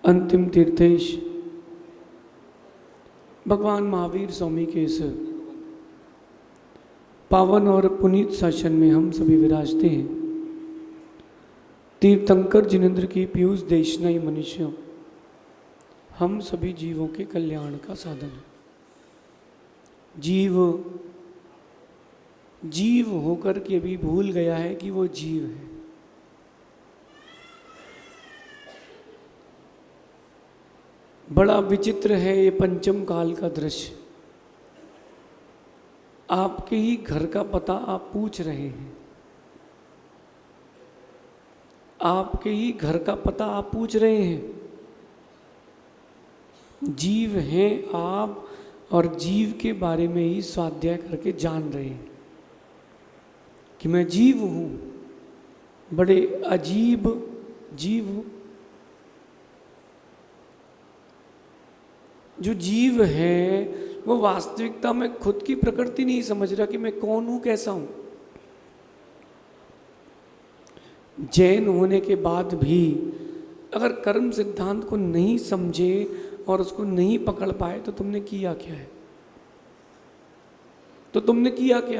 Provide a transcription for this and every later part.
अंतिम तीर्थेश भगवान महावीर स्वामी के इस पावन और पुनीत शासन में हम सभी विराजते हैं। तीर्थंकर जिनेन्द्र की पीयूष देशनाई मनुष्यों, हम सभी जीवों के कल्याण का साधन है। जीव होकर के भी भूल गया है कि वो जीव है। बड़ा विचित्र है ये पंचम काल का दृश्य। आपके ही घर का पता आप पूछ रहे हैं, आपके ही घर का पता आप पूछ रहे हैं। जीव हैं आप और जीव के बारे में ही स्वाध्याय करके जान रहे हैं कि मैं जीव हूँ। बड़े अजीब जीव हूँ। जो जीव है वो वास्तविकता में खुद की प्रकृति नहीं समझ रहा कि मैं कौन हूँ, कैसा हूँ। जैन होने के बाद भी अगर कर्म सिद्धांत को नहीं समझे और उसको नहीं पकड़ पाए तो तुमने किया क्या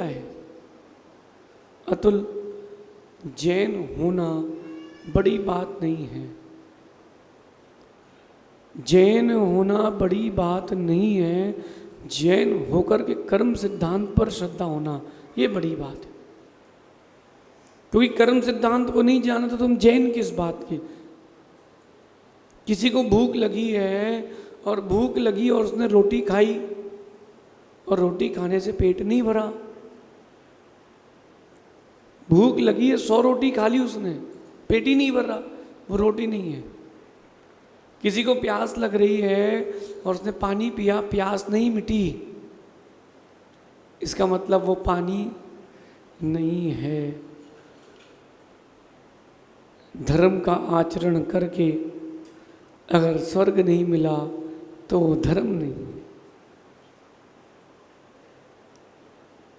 है? अतुल, जैन होना बड़ी बात नहीं है। जैन होना बड़ी बात नहीं है। जैन होकर के कर्म सिद्धांत पर श्रद्धा होना ये बड़ी बात है। क्योंकि कर्म सिद्धांत को नहीं जाना तो तुम जैन किस बात के? किसी को भूख लगी है और उसने रोटी खाई और रोटी खाने से पेट नहीं भरा। भूख लगी है, 100 रोटी खा ली उसने, पेट ही नहीं भर रहा, वो रोटी नहीं है। किसी को प्यास लग रही है और उसने पानी पिया, प्यास नहीं मिटी, इसका मतलब वो पानी नहीं है। धर्म का आचरण करके अगर स्वर्ग नहीं मिला तो वो धर्म नहीं है।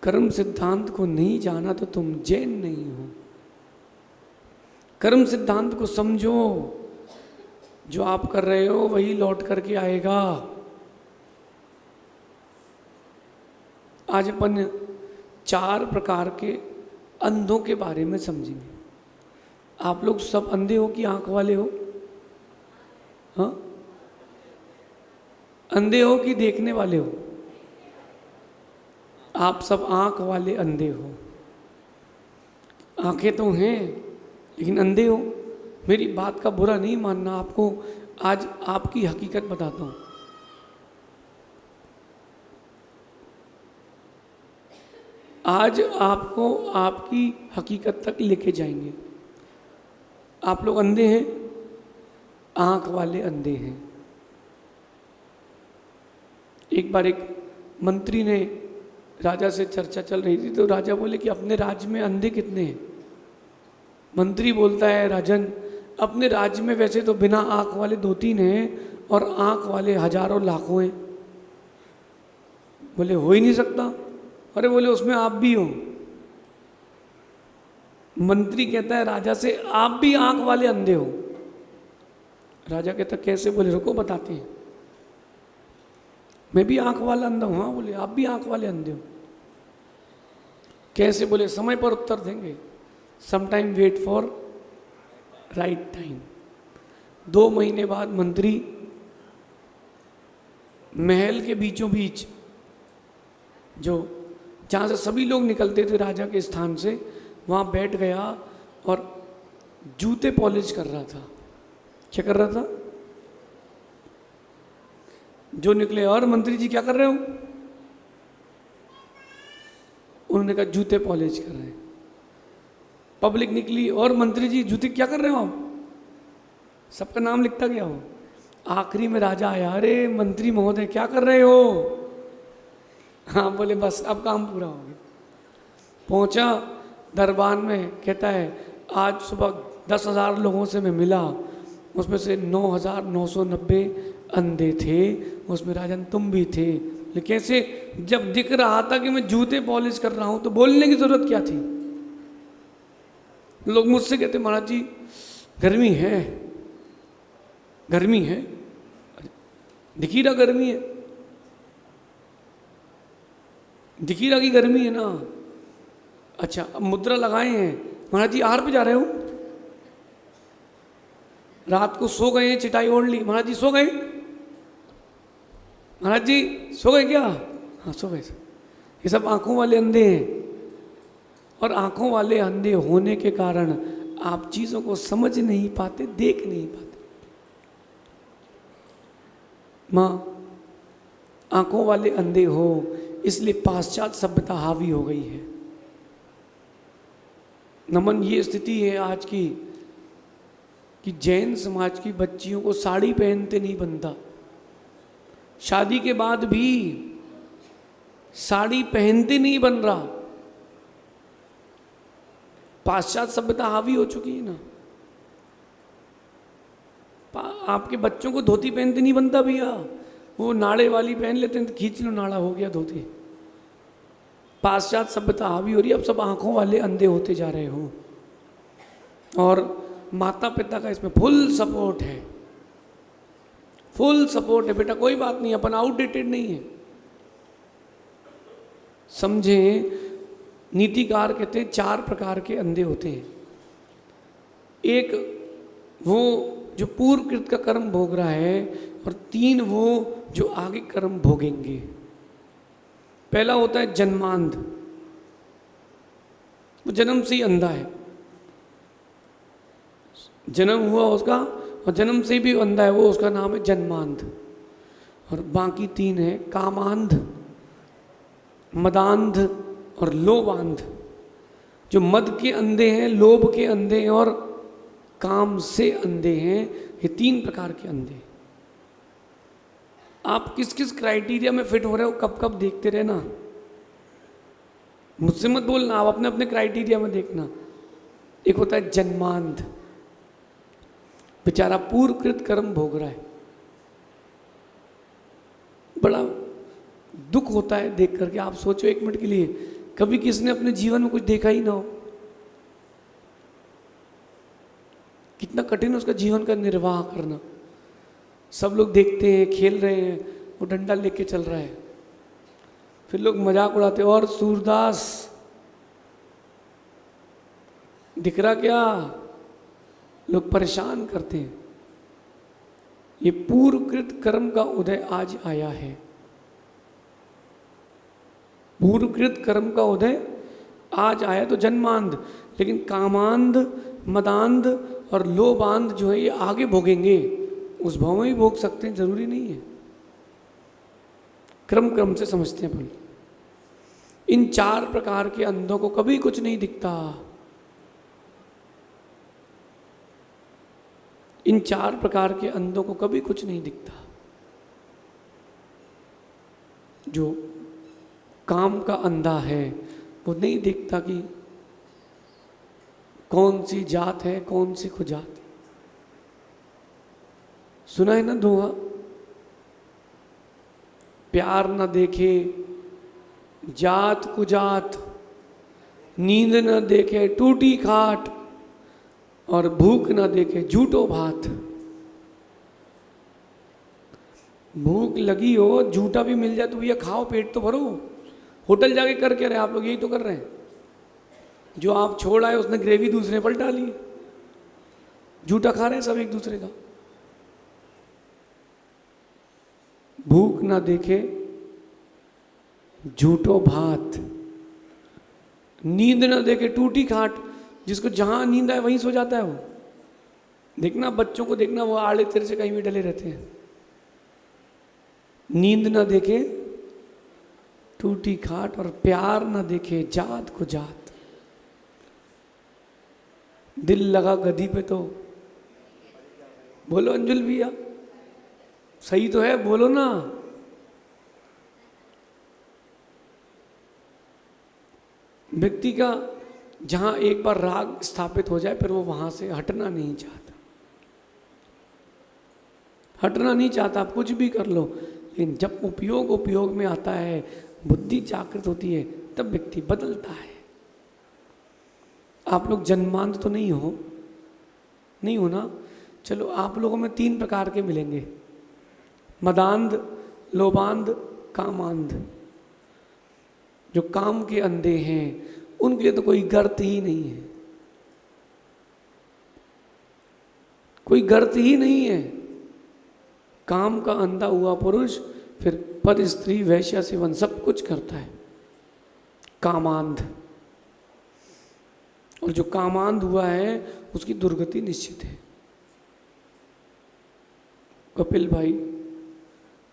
कर्म सिद्धांत को नहीं जाना तो तुम जैन नहीं हो। कर्म सिद्धांत को समझो। जो आप कर रहे हो वही लौट करके आएगा। आज अपन 4 प्रकार के अंधों के बारे में समझेंगे। आप लोग सब अंधे हो कि आंख वाले हो? हाँ, अंधे हो कि देखने वाले हो? आप सब आंख वाले अंधे हो। आंखें तो हैं लेकिन अंधे हो। मेरी बात का बुरा नहीं मानना। आपको आज आपकी हकीकत बताता हूँ। आज आपको आपकी हकीकत तक लेके जाएंगे। आप लोग अंधे हैं, आंख वाले अंधे हैं। एक बार एक मंत्री ने राजा से चर्चा चल रही थी तो राजा बोले कि अपने राज्य में अंधे कितने हैं? मंत्री बोलता है, राजन अपने राज्य में वैसे तो बिना आंख वाले 2-3 हैं और आंख वाले हजारों लाखों हैं। बोले हो ही नहीं सकता। अरे बोले उसमें आप भी हो। मंत्री कहता है राजा से, आप भी आंख वाले अंधे हो? राजा कहता कैसे? बोले रुको बताते हैं। मैं भी आंख वाला अंधा हूँ। हाँ, बोले आप भी आंख वाले अंधे हो? कैसे? बोले समय पर उत्तर देंगे। Some time wait for right time. 2 महीने बाद मंत्री महल के बीचों बीच जो जहाँ से सभी लोग निकलते थे राजा के स्थान से, वहाँ बैठ गया और जूते पॉलिश कर रहा था। क्या कर रहा था? जो निकले, और मंत्री जी क्या कर रहे हो? उन्होंने कहा जूते पॉलिश कर रहे हैं। पब्लिक निकली, और मंत्री जी जूते क्या कर रहे हो आप? सबका नाम लिखता गया हो। आखिरी में राजा आया, अरे मंत्री महोदय क्या कर रहे हो? हाँ, बोले बस अब काम पूरा हो गया। पहुंचा दरबार में, कहता है आज सुबह 10,000 लोगों से मैं मिला, उसमें से 9,990 अंधे थे, उसमें राजन तुम भी थे। लेकिन कैसे? जब दिख रहा था कि मैं जूते पॉलिश कर रहा हूं तो बोलने की जरूरत क्या थी? लोग मुझसे कहते महाराज जी गर्मी है, गर्मी है, दिख ही रहा गर्मी है, दिख ही रहा कि गर्मी है ना। अच्छा, अब मुद्रा लगाए हैं, महाराज जी आहार पे जा रहे हो, रात को सो गए हैं, चिटाई ओढ़ ली, महाराज जी सो गए, महाराज जी सो गए क्या? हाँ सो गए। ये सब आंखों वाले अंधे हैं, और आंखों वाले अंधे होने के कारण आप चीजों को समझ नहीं पाते, देख नहीं पाते। माँ, आंखों वाले अंधे हो इसलिए पाश्चात्य सभ्यता हावी हो गई है। नमन, ये स्थिति है आज की कि जैन समाज की बच्चियों को साड़ी पहनते नहीं बनता, शादी के बाद भी साड़ी पहनते नहीं बन रहा। पाश्चात्य सभ्यता हावी हो चुकी है ना। आपके बच्चों को धोती पहनते नहीं बनता भैया, वो नाड़े वाली पहन लेते हैं तो खींच लो, नाड़ा हो गया धोती। पाश्चात्य सभ्यता हावी हो रही है, अब सब आंखों वाले अंधे होते जा रहे हो, और माता पिता का इसमें फुल सपोर्ट है, फुल सपोर्ट है। बेटा कोई बात नहीं, अपन आउटडेटेड नहीं है। समझे, नीतिकार कहते हैं 4 प्रकार के अंधे होते हैं। एक वो जो पूर्वकृत का कर्म भोग रहा है, और 3 वो जो आगे कर्म भोगेंगे। पहला होता है जन्मांध, वो जन्म से ही अंधा है, जन्म हुआ उसका और जन्म से भी अंधा है, वो उसका नाम है जन्मांध। और बाकी 3 है कामांध, मदांध और लोभांध। जो मद के अंधे हैं, लोभ के अंधे हैं और काम से अंधे हैं, ये 3 प्रकार के अंधे। आप किस किस क्राइटेरिया में फिट हो रहे हो कब कब देखते रहना, मुझसे मत बोलना, आप अपने अपने क्राइटेरिया में देखना। एक होता है जन्मांध, बेचारा पूर्वकृत कर्म भोग रहा है, बड़ा दुख होता है देख करके। आप सोचो 1 मिनट के लिए, कभी किसने अपने जीवन में कुछ देखा ही ना हो, कितना कठिन उसका जीवन का निर्वाह करना। सब लोग देखते हैं, खेल रहे हैं, वो डंडा लेके चल रहा है, फिर लोग मजाक उड़ाते हैं, और सूरदास दिख रहा क्या, लोग परेशान करते हैं। ये पूर्वकृत कर्म का उदय आज आया है, पूर्वकृत कर्म का उदय आज आया। तो जन्मांध, लेकिन कामांध, मदांध और लोभांध जो है ये आगे भोगेंगे, उस भाव में भी भोग सकते हैं, जरूरी नहीं है। क्रम क्रम से समझते हैं अपन। इन 4 प्रकार के अंधों को कभी कुछ नहीं दिखता, इन 4 प्रकार के अंधों को कभी कुछ नहीं दिखता। जो काम का अंधा है वो नहीं देखता कि कौन सी जात है, कौन सी कुजात। सुना है ना दोहा, प्यार न देखे जात कुजात, नींद न देखे टूटी खाट, और भूख न देखे झूठो भात। भूख लगी हो, झूठा भी मिल जाए तो भैया खाओ, पेट तो भरो। होटल जाके कर क्या रहे आप लोग, यही तो कर रहे हैं। जो आप छोड़ आए उसने ग्रेवी दूसरे पर डाली, झूठा खा रहे हैं सब एक दूसरे का। भूख ना देखे झूठो भात, नींद ना देखे टूटी खाट। जिसको जहां नींद आए वहीं सो जाता है वो। देखना बच्चों को, देखना वो आड़े तेरे से कहीं भी डले रहते हैं। नींद ना देखे टूटी खाट, और प्यार ना देखे जात को जात। दिल लगा गधी पे तो बोलो अंजुल भैया, सही तो है, बोलो ना। व्यक्ति का जहां एक बार राग स्थापित हो जाए, फिर वो वहां से हटना नहीं चाहता, हटना नहीं चाहता। आप कुछ भी कर लो, लेकिन जब उपयोग में आता है, बुद्धि जागृत होती है, तब व्यक्ति बदलता है। आप लोग जन्मांध तो नहीं हो ना, चलो आप लोगों में 3 प्रकार के मिलेंगे, मदांध, लोभांध, कामांध। जो काम के अंधे हैं उनके लिए तो कोई गर्त ही नहीं है, कोई गर्त ही नहीं है। काम का अंधा हुआ पुरुष फिर पर स्त्री वैश्या सेवन सब कुछ करता है, कामांध। और जो कामांध हुआ है उसकी दुर्गति निश्चित है। कपिल भाई,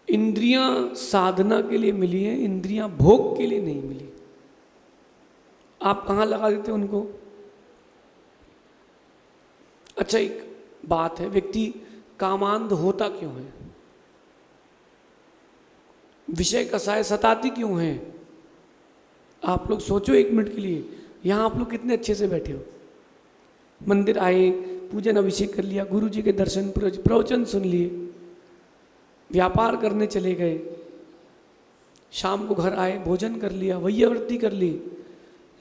इंद्रियां साधना के लिए मिली है, इंद्रियां भोग के लिए नहीं मिली। आप कहाँ लगा देते उनको? अच्छा, एक बात है, व्यक्ति कामांध होता क्यों है? विषय कसाय सताती क्यों है? आप लोग सोचो 1 मिनट के लिए। यहाँ आप लोग कितने अच्छे से बैठे हो, मंदिर आए, पूजन अभिषेक कर लिया, गुरु जी के दर्शन प्रवचन सुन लिए, व्यापार करने चले गए, शाम को घर आए, भोजन कर लिया, वैयावृत्ति कर ली,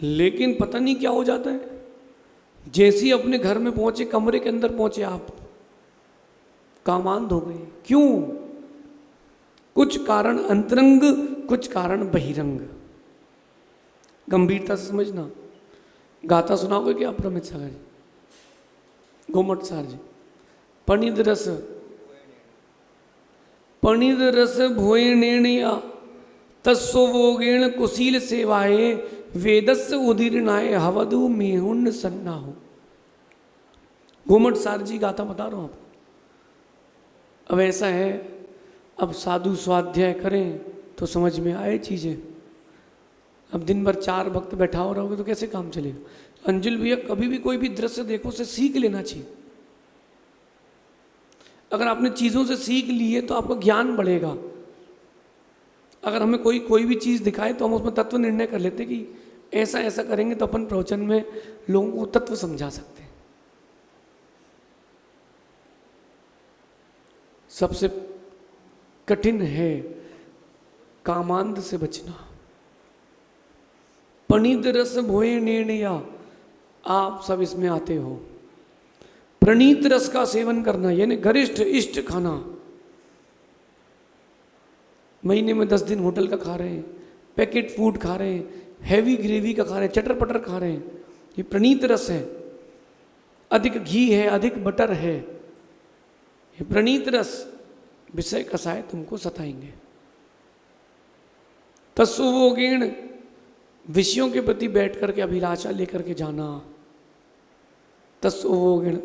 लेकिन पता नहीं क्या हो जाता है। जैसे ही अपने घर में पहुंचे, कमरे के अंदर पहुंचे, आप कामांध हो गए। क्यों? कुछ कारण अंतरंग, कुछ कारण बहिरंग। गंभीरता से समझना। गाथा सुनाओगे क्या प्रमित सागर जी, गोमट सार जी? पणिद रस भोए निर्णया तस्वोगेण कुशील सेवाए वेदस्य उदीर्णाए हवदु मेहुण सन्ना हो। गोमट सार जी गाथा बता रहा हूं आपको। अब ऐसा है, अब साधु स्वाध्याय करें तो समझ में आए चीजें। अब दिन भर 4 भक्त बैठा हो रहोगे तो कैसे काम चलेगा? अंजुल भैया, कभी भी कोई भी दृश्य देखो, उसे सीख लेना चाहिए। अगर आपने चीज़ों से सीख ली है तो आपका ज्ञान बढ़ेगा। अगर हमें कोई भी चीज़ दिखाए तो हम उसमें तत्व निर्णय कर लेते कि ऐसा ऐसा करेंगे तो अपन प्रवचन में लोगों को तत्व समझा सकते हैं। सबसे कठिन है कामांध से बचना। पणिद रस भोए निर्णया, आप सब इसमें आते हो। प्रणीत रस का सेवन करना यानी गरिष्ठ इष्ट खाना। महीने में 10 दिन होटल का खा रहे हैं, पैकेट फूड खा रहे हैं, हैवी ग्रेवी का खा रहे हैं, चटर पटर खा रहे हैं, ये प्रणीत रस है। अधिक घी है, अधिक बटर है, ये प्रणीत रस। विषय कसाय तुमको सताएंगे। तस्वोगेण, विषयों के प्रति बैठ करके अभिलाषा लेकर के जाना। तस्वोगेण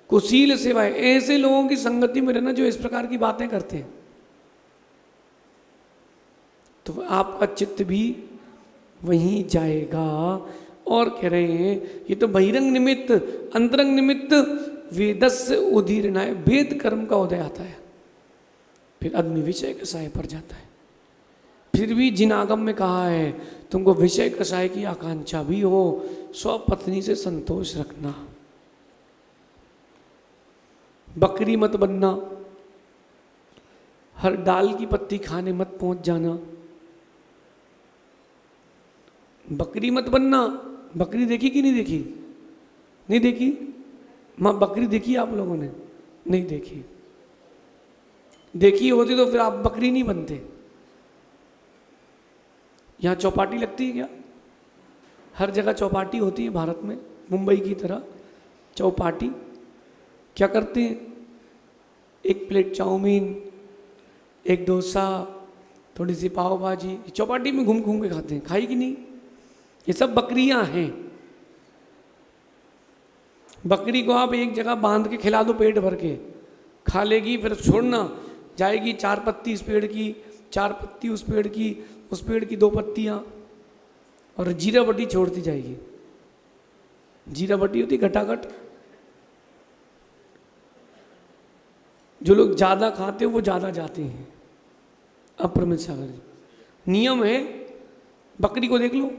कुशील सेवाएं, ऐसे लोगों की संगति में रहना जो इस प्रकार की बातें करते हैं, तो आपका चित्त भी वहीं जाएगा। और कह रहे हैं ये तो बहिरंग निमित्त, अंतरंग निमित्त वेदस्य उदीर्णाय, वेद कर्म का उदय आता है, फिर आदमी विषय कसाय पर जाता है। फिर भी जिन आगम में कहा है तुमको विषय कसाय की आकांक्षा भी हो, स्वपत्नी से संतोष रखना, बकरी मत बनना, हर डाल की पत्ती खाने मत पहुंच जाना, बकरी मत बनना। बकरी देखी कि नहीं देखी? नहीं देखी? माँ बकरी देखी आप लोगों ने? नहीं देखी। देखी होती तो फिर आप बकरी नहीं बनते। यहाँ चौपाटी लगती है क्या? हर जगह चौपाटी होती है भारत में, मुंबई की तरह चौपाटी। क्या करते हैं? 1 प्लेट चाउमीन, 1 डोसा, थोड़ी सी पाव भाजी, चौपाटी में घूम घूम के खाते हैं। खाई कि नहीं? ये सब बकरियां हैं। बकरी को आप एक जगह बांध के खिला दो पेट भर के, खा लेगी, फिर छोड़ना, जाएगी 4 पत्ती इस पेड़ की, 4 पत्ती उस पेड़ की, उस पेड़ की 2 पत्तियां, और जीरा बटी छोड़ती जाएगी। जीरा बटी होती घटाघट। जो लोग ज़्यादा खाते हैं वो ज़्यादा जाते हैं। अप्रमित सागर जी, नियम है। बकरी को देख लो,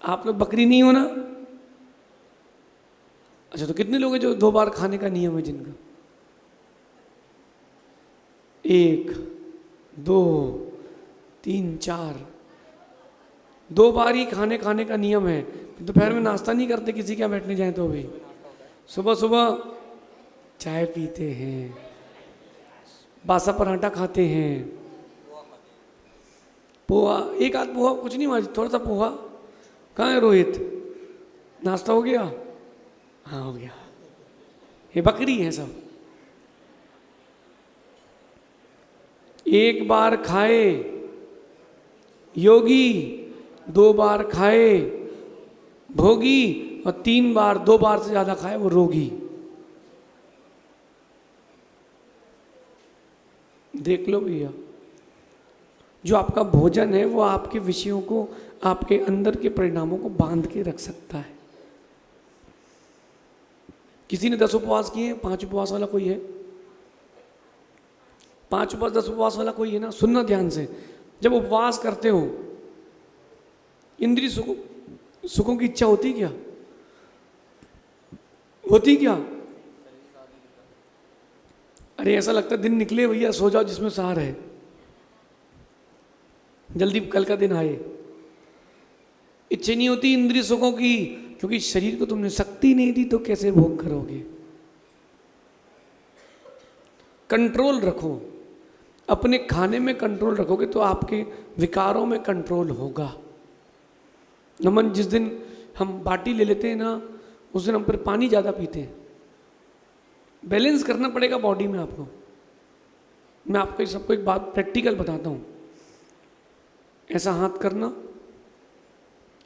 आप लोग बकरी नहीं हो ना? अच्छा, तो कितने लोग हैं जो 2 बार खाने का नियम है जिनका? 1, 2, 3, 4, 2 बार ही खाने का नियम है। दोपहर में नाश्ता नहीं करते किसी के यहाँ बैठने जाए तो भी सुबह सुबह चाय पीते हैं, बासा पराठा खाते हैं, पोहा, एक आध पोहा, कुछ नहीं माजी, थोड़ा सा पोहा। कहाँ है रोहित? नाश्ता हो गया? हाँ हो गया। ये बकरी है सब। एक बार खाए योगी, 2 बार खाए भोगी, और 3 बार, 2 बार से ज्यादा खाए वो रोगी। देख लो भैया, जो आपका भोजन है वो आपके विषयों को, आपके अंदर के परिणामों को बांध के रख सकता है। किसी ने 10 उपवास किए, 5 उपवास वाला कोई है? 5 उपवास 10 उपवास वाला कोई है ना? सुनना ध्यान से। जब उपवास करते हो, इंद्रिय सुखों की इच्छा होती क्या? होती क्या? अरे ऐसा लगता है दिन निकले भैया, सो जाओ जिसमें सार है, जल्दी कल का दिन आए। इच्छा नहीं होती इंद्रिय सुखों की, क्योंकि शरीर को तुमने शक्ति नहीं दी तो कैसे भोग करोगे। कंट्रोल रखो, अपने खाने में कंट्रोल रखोगे तो आपके विकारों में कंट्रोल होगा। नमन, जिस दिन हम बाटी ले लेते हैं ना, उस दिन हम फिर पानी ज़्यादा पीते हैं। बैलेंस करना पड़ेगा बॉडी में आपको। मैं आपको सबको एक बात प्रैक्टिकल बताता हूँ। ऐसा हाथ करना,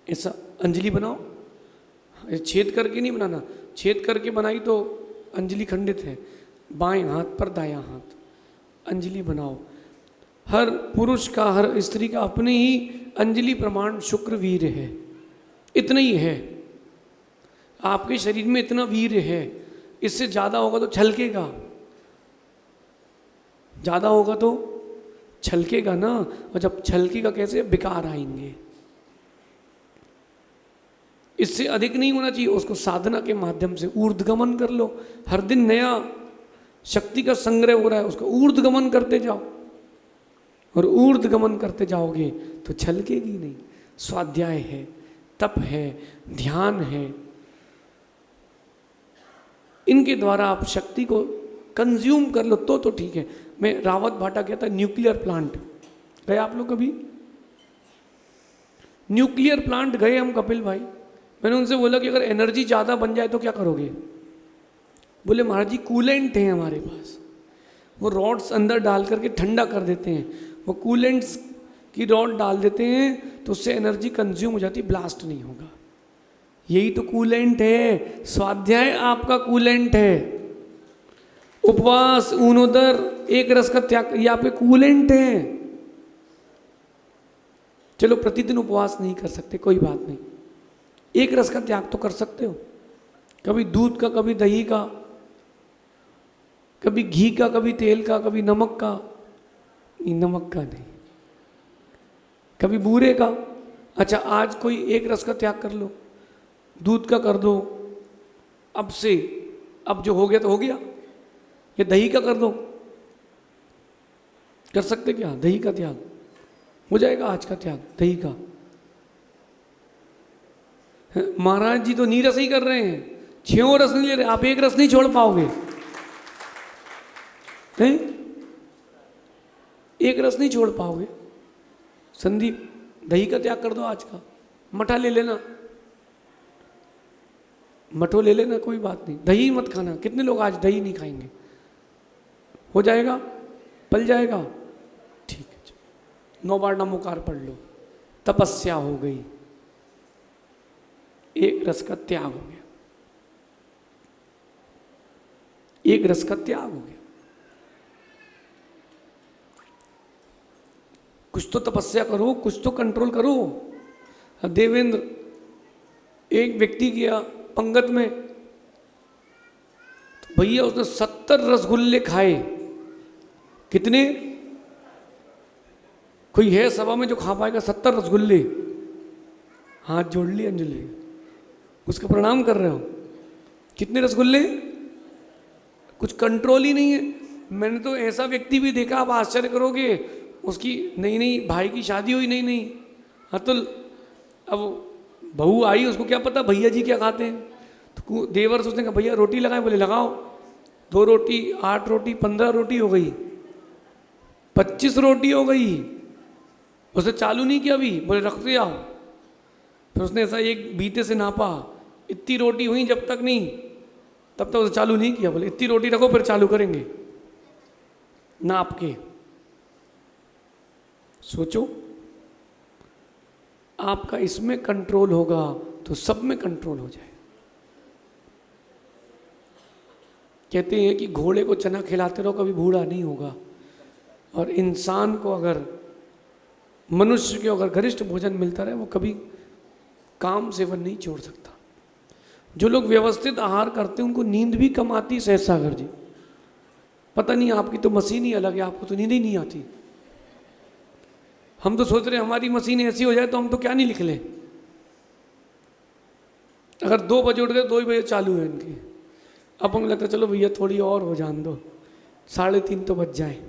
ऐसा अंजलि बनाओ, छेद करके नहीं बनाना, छेद करके बनाई तो अंजलि खंडित है। बाएं हाथ पर दायां हाथ, अंजलि बनाओ। हर पुरुष का, हर स्त्री का अपने ही अंजलि प्रमाण शुक्र वीर है, इतना ही है। आपके शरीर में इतना वीर है, इससे ज़्यादा होगा तो छलकेगा, ज़्यादा होगा तो छलकेगा ना, और जब छलकेगा कैसे? विकार आएंगे। इससे अधिक नहीं होना चाहिए, उसको साधना के माध्यम से ऊर्ध्वगमन कर लो। हर दिन नया शक्ति का संग्रह हो रहा है, उसको ऊर्ध्वगमन करते जाओ, और ऊर्ध्वगमन करते जाओगे तो छलकेगी नहीं। स्वाध्याय है, तप है, ध्यान है, इनके द्वारा आप शक्ति को कंज्यूम कर लो तो ठीक है। मैं रावत भाटा कहता न्यूक्लियर प्लांट गए आप लोग कभी? न्यूक्लियर प्लांट गए हम कपिल भाई। मैंने उनसे बोला कि अगर एनर्जी ज़्यादा बन जाए तो क्या करोगे? बोले महाराज जी कूलेंट है हमारे पास, वो रॉड्स अंदर डाल करके ठंडा कर देते हैं, वो कूलेंट्स की रॉड डाल देते हैं तो उससे एनर्जी कंज्यूम हो जाती, ब्लास्ट नहीं होगा। यही तो कूलेंट है, स्वाध्याय आपका कूलेंट है। उपवास, ऊनोदर, एक रस का त्याग, ये आपके कूलेंट है। चलो प्रतिदिन उपवास नहीं कर सकते, कोई बात नहीं, एक रस का त्याग तो कर सकते हो। कभी दूध का, कभी दही का, कभी घी का, कभी तेल का, कभी नमक का, नहीं नमक का नहीं, कभी बूरे का। अच्छा आज कोई एक रस का त्याग कर लो, दूध का कर दो, अब से, अब जो हो गया तो हो गया। ये दही का कर दो, कर सकते क्या? दही का त्याग हो जाएगा, आज का त्याग दही का। महाराज जी तो नीरस ही कर रहे हैं, 6 रस नहीं ले रहे, आप एक रस नहीं छोड़ पाओगे। हैं? एक रस नहीं छोड़ पाओगे। संदीप दही का त्याग कर दो आज का, मठा ले लेना, मठो ले लेना, कोई बात नहीं, दही मत खाना। कितने लोग आज दही नहीं खाएंगे? हो जाएगा, पल जाएगा, ठीक है। 9 बार नमोकार पढ़ लो, तपस्या हो गई, एक रस का त्याग हो गया, एक रस का त्याग हो गया। कुछ तो तपस्या करो, कुछ तो कंट्रोल करो। देवेंद्र, एक व्यक्ति गया पंगत में, तो भैया उसने 70 रसगुल्ले खाए। कितने? कोई है सभा में जो खा पाएगा 70 रसगुल्ले? हाथ जोड़ लिए अंजलि, उसका प्रणाम कर रहे हो। कितने रसगुल्ले? कुछ कंट्रोल ही नहीं है। मैंने तो ऐसा व्यक्ति भी देखा, आप आश्चर्य करोगे, उसकी नई भाई की शादी हुई, अतुल, अब बहू आई, उसको क्या पता भैया जी क्या खाते हैं, तो देवर सोचने का भैया रोटी लगाए, बोले लगाओ। 2 रोटी, 8 रोटी, 15 रोटी हो गई, 25 रोटी हो गई। उसने चालू नहीं किया अभी, बोले रखते आओ। फिर उसने ऐसा एक बीते से नापा, इतनी रोटी हुई, जब तक नहीं तब तक उसे चालू नहीं किया। बोले इतनी रोटी रखो फिर चालू करेंगे, नाप के। सोचो, आपका इसमें कंट्रोल होगा तो सब में कंट्रोल हो जाए। कहते हैं कि घोड़े को चना खिलाते रहो, कभी बूढ़ा नहीं होगा। और इंसान को अगर, मनुष्य को अगर गरिष्ठ भोजन मिलता रहे, वो कभी काम सेवन नहीं छोड़ सकता। जो लोग व्यवस्थित आहार करते हैं उनको नींद भी कम आती। सहज सागर जी, पता नहीं, आपकी तो मशीन ही अलग है, आपको तो नींद ही नहीं आती। हम तो सोच रहे हमारी मशीन ऐसी हो जाए तो हम तो क्या नहीं लिख लें। अगर 2 बजे उठ गए, 2 ही बजे चालू है इनकी। अब हमें लगता है चलो भैया थोड़ी और हो जान दो, 3:30 तो बज जाए।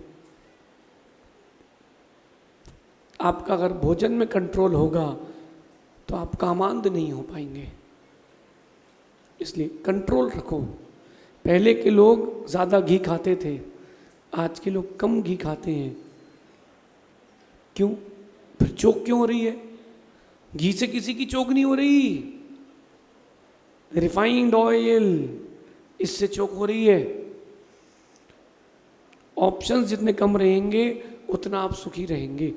आपका अगर भोजन में कंट्रोल होगा तो आप कामांध नहीं हो पाएंगे। इसलिए कंट्रोल रखो। पहले के लोग ज़्यादा घी खाते थे, आज के लोग कम घी खाते हैं। क्यों? फिर चोक क्यों हो रही है? घी से किसी की चोक नहीं हो रही, रिफाइंड ऑयल इससे चोक हो रही है। ऑप्शंस जितने कम रहेंगे उतना आप सुखी रहेंगे।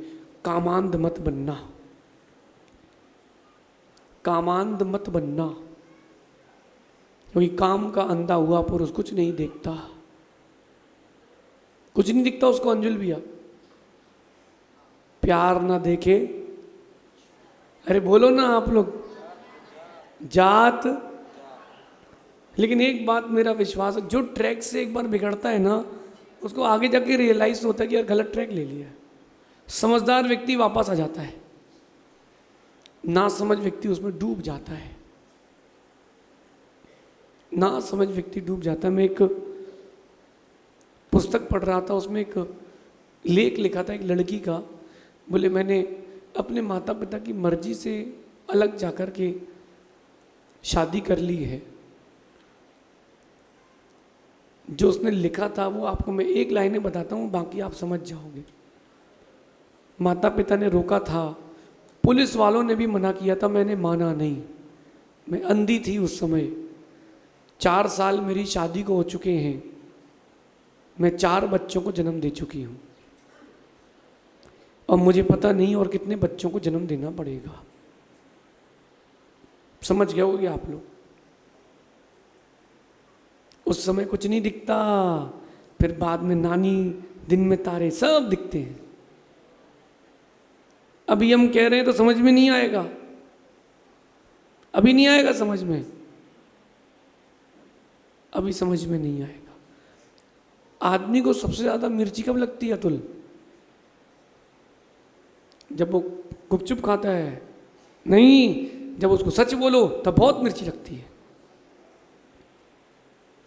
कामांध मत बनना, कामांध मत बनना, क्योंकि काम का अंधा हुआ पुरुष कुछ नहीं देखता, कुछ नहीं दिखता उसको। अंजुल भैया, प्यार ना देखे, अरे बोलो ना आप लोग, जात। लेकिन एक बात मेरा विश्वास है, जो ट्रैक से एक बार बिगड़ता है ना, उसको आगे जाके रियलाइज होता है कि यार गलत ट्रैक ले लिया। समझदार व्यक्ति वापस आ जाता है, ना समझ व्यक्ति उसमें डूब जाता है, ना समझ व्यक्ति डूब जाता है। मैं एक पुस्तक पढ़ रहा था, उसमें एक लेख लिखा था एक लड़की का। बोले मैंने अपने माता पिता की मर्जी से अलग जाकर के शादी कर ली है। जो उसने लिखा था वो आपको मैं एक लाइनें बताता हूँ, बाकी आप समझ जाओगे। माता पिता ने रोका था, पुलिस वालों ने भी मना किया था, मैंने माना नहीं। मैं अंधी थी उस समय, 4 साल मेरी शादी को हो चुके हैं, मैं 4 बच्चों को जन्म दे चुकी हूँ और मुझे पता नहीं और कितने बच्चों को जन्म देना पड़ेगा। समझ गए होगे आप लोग। उस समय कुछ नहीं दिखता, फिर बाद में नानी, दिन में तारे, सब दिखते हैं। अभी हम कह रहे हैं तो समझ में नहीं आएगा, अभी नहीं आएगा समझ में, अभी समझ में नहीं आएगा। आदमी को सबसे ज्यादा मिर्ची कब लगती है अतुल? जब वो गुपचुप खाता है? नहीं, जब उसको सच बोलो तब बहुत मिर्ची लगती है।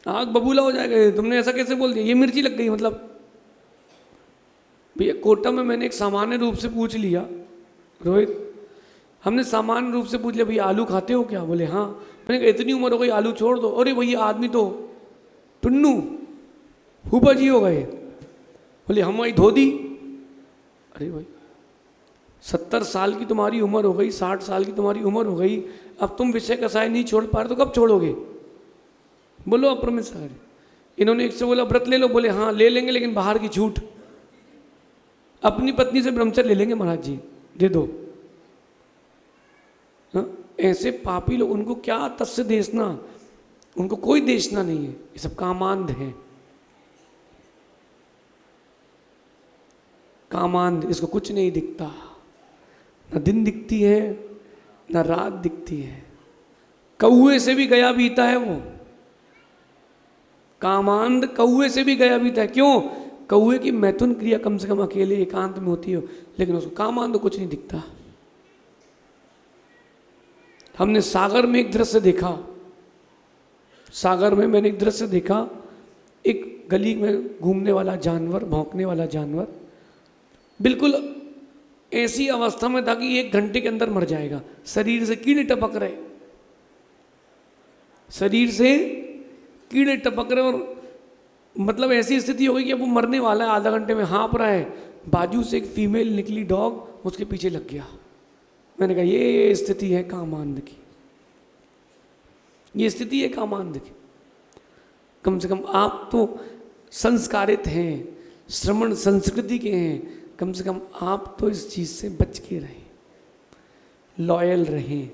आग बबूला हो जाएगा, तुमने ऐसा कैसे बोल दिया, ये मिर्ची लग गई मतलब। भैया कोटा में मैंने एक सामान्य रूप से पूछ लिया, रोहित, हमने सामान्य रूप से पूछ लिया भैया आलू खाते हो क्या? बोले हाँ। मैंने कहा इतनी उम्र हो गई आलू छोड़ दो। अरे भैया आदमी तो टुन्नू फूफा जी हो गए। बोले हम वही धोदी। अरे भाई 70 साल की तुम्हारी उम्र हो गई, 60 साल की तुम्हारी उम्र हो गई, अब तुम विषय कसाय नहीं छोड़ पा रहे तो कब छोड़ोगे? बोलो अप्रमेश्वर। इन्होंने एक से बोला व्रत ले लो, बोले हाँ ले लेंगे लेकिन बाहर की छूट, अपनी पत्नी से ब्रह्मचर्य ले लेंगे महाराज जी, दे दो। हाँ? ऐसे पापी लोग, उनको क्या तस्य देशना, उनको कोई देशना नहीं है, ये सब कामांध हैं, कामांध। इसको कुछ नहीं दिखता, न दिन दिखती है न रात दिखती है। कौए से भी गया बीता है वो, कामांध कौए से भी गया बीता है। क्यों? कौए की मैथुन क्रिया कम से कम अकेले एकांत में होती हो, लेकिन उसको कामांध कुछ नहीं दिखता। हमने सागर में एक दृश्य देखा, सागर में मैंने एक दृश्य देखा, एक गली में घूमने वाला जानवर, भौंकने वाला जानवर बिल्कुल ऐसी अवस्था में था कि 1 घंटे के अंदर मर जाएगा, शरीर से कीड़े टपक रहे। शरीर से कीड़े टपक रहे और मतलब ऐसी स्थिति हो गई कि अब वो मरने वाला है, आधा घंटे में हाँफ रहा है, बाजू से एक फीमेल निकली डॉग उसके पीछे लग गया। मैंने कहा ये स्थिति है कामांध की, ये स्थिति है कामांध की। कम से कम आप तो संस्कारित हैं, श्रमण संस्कृति के हैं, कम से कम आप तो इस चीज से बच के रहें, लॉयल रहें,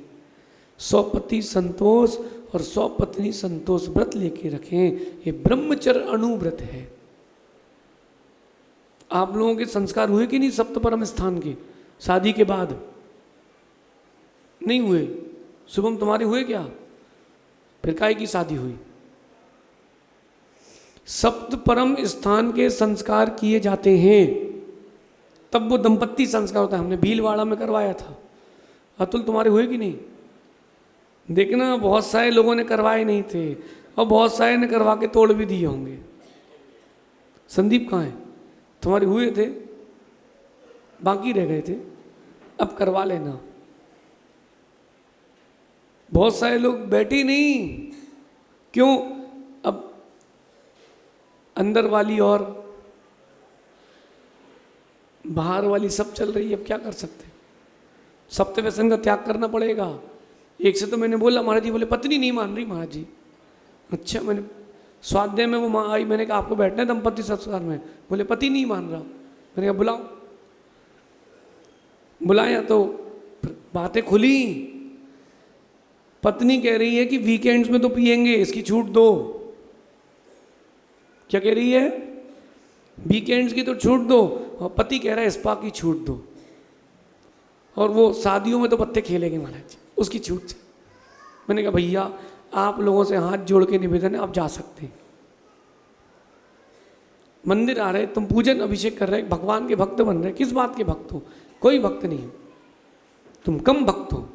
100 पति संतोष और 100 पत्नी संतोष व्रत लेके रखें। ये ब्रह्मचर्य अणुव्रत है। आप लोगों के संस्कार हुए कि नहीं सप्तपरम स्थान के शादी के बाद? नहीं हुए। शुभम तुम्हारे हुए क्या? फिर काहे की शादी हुई? सप्तपरम स्थान के संस्कार किए जाते हैं तब वो दंपत्ति संस्कार होता है। हमने भीलवाड़ा में करवाया था। अतुल तुम्हारे हुए कि नहीं? देखना बहुत सारे लोगों ने करवाए नहीं थे और बहुत सारे ने करवा के तोड़ भी दिए होंगे। संदीप कहाँ है? तुम्हारे हुए थे, बाकी रह गए थे, अब करवा लेना। बहुत सारे लोग बैठे नहीं, क्यों? अब अंदर वाली और बाहर वाली सब चल रही है, अब क्या कर सकते? सप्त व्यसन का त्याग करना पड़ेगा। एक से तो मैंने बोला, महाराज जी बोले पत्नी नहीं मान रही। महाराज जी अच्छा, मैंने स्वाध्याय में वो माँ आई, मैंने कहा आपको बैठना है दंपत्ति संस्कार में, बोले पति नहीं मान रहा। मैंने कहा बुलाओ, बुलाया तो बातें खुली। पत्नी कह रही है कि वीकेंड्स में तो पिएंगे, इसकी छूट दो। क्या कह रही है? वीकेंड्स की तो छूट दो। और पति कह रहा है स्पा की छूट दो, और वो शादियों में तो पत्ते खेलेंगे महाराज जी, उसकी छूट से। मैंने कहा भैया आप लोगों से हाथ जोड़ के निवेदन है, आप जा सकते हैं। मंदिर आ रहे, तुम पूजन अभिषेक कर रहे, भगवान के भक्त बन रहे, किस बात के भक्त हो? कोई भक्त नहीं, तुम कम भक्त हो।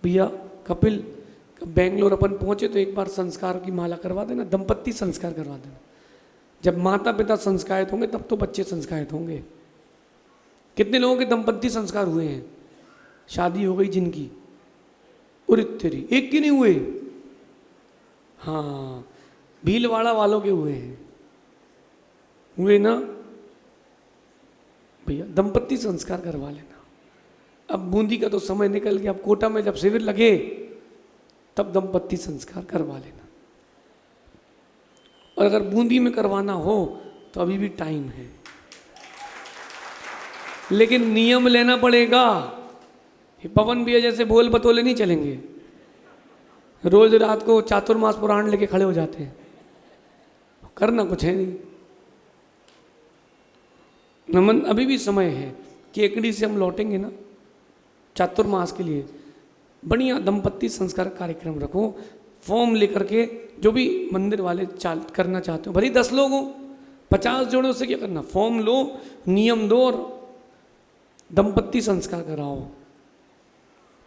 भैया कपिल बेंगलोर अपन पहुंचे तो एक बार संस्कार की माला करवा देना, दंपत्ति संस्कार करवा देना। जब माता पिता संस्कारित होंगे तब तो बच्चे संस्कारित होंगे। कितने लोगों के दंपत्ति संस्कार हुए हैं? शादी हो गई जिनकी, उरी तेरी, एक की नहीं हुए? हाँ, भीलवाड़ा वालों के हुए हैं, हुए ना? भैया दंपत्ति संस्कार करवा लेना। अब बूंदी का तो समय निकल गया, अब कोटा में जब शिविर लगे तब दंपत्ति संस्कार करवा लेना। और अगर बूंदी में करवाना हो तो अभी भी टाइम है, लेकिन नियम लेना पड़ेगा। पवन भैया जैसे बोल बतोले नहीं चलेंगे, रोज रात को चातुर्मास पुराण लेके खड़े हो जाते हैं, करना कुछ है नहीं। नमन अभी भी समय है, केकड़ी से हम लौटेंगे ना चातुर्मास के लिए, बढ़िया दंपत्ति संस्कार कार्यक्रम रखो। फॉर्म लेकर के जो भी मंदिर वाले करना चाहते हो, भले 10 लोग हो, 50 जोड़े, उससे क्या करना? फॉर्म लो, नियम दो और दंपत्ति संस्कार कराओ।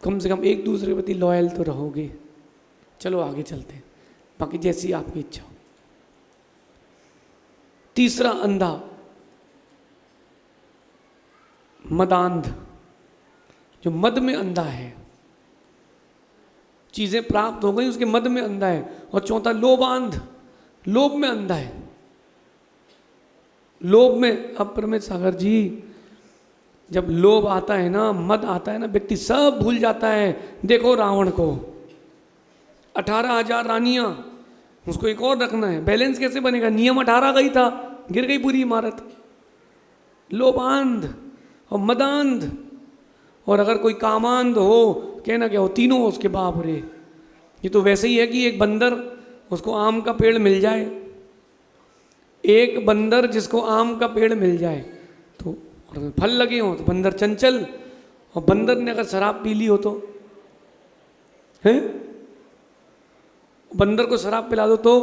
कम से कम एक दूसरे के प्रति लॉयल तो रहोगे। चलो आगे चलते हैं, बाकी जैसी आपकी इच्छा हो। तीसरा अंधा, मदांध, जो मद में अंधा है, चीजें प्राप्त हो गई उसके मद में अंधा है। और चौथा लोभांध, लोभ में अंधा है। लोभ में, अब परमेश सागर जी, जब लोभ आता है ना, मद आता है ना, व्यक्ति सब भूल जाता है। देखो रावण को, 18,000 रानियां, उसको एक और रखना है, बैलेंस कैसे बनेगा? नियम 18 का ही था, गिर गई पूरी इमारत। लोभांध और मदांध। और अगर कोई कामांध हो, कहना क्या हो, तीनों उसके बाप रे। ये तो वैसे ही है कि एक बंदर, उसको आम का पेड़ मिल जाए, एक बंदर जिसको आम का पेड़ मिल जाए तो फल लगे हो तो बंदर चंचल, और बंदर ने अगर शराब पी ली हो तो है, बंदर को शराब पिला दो तो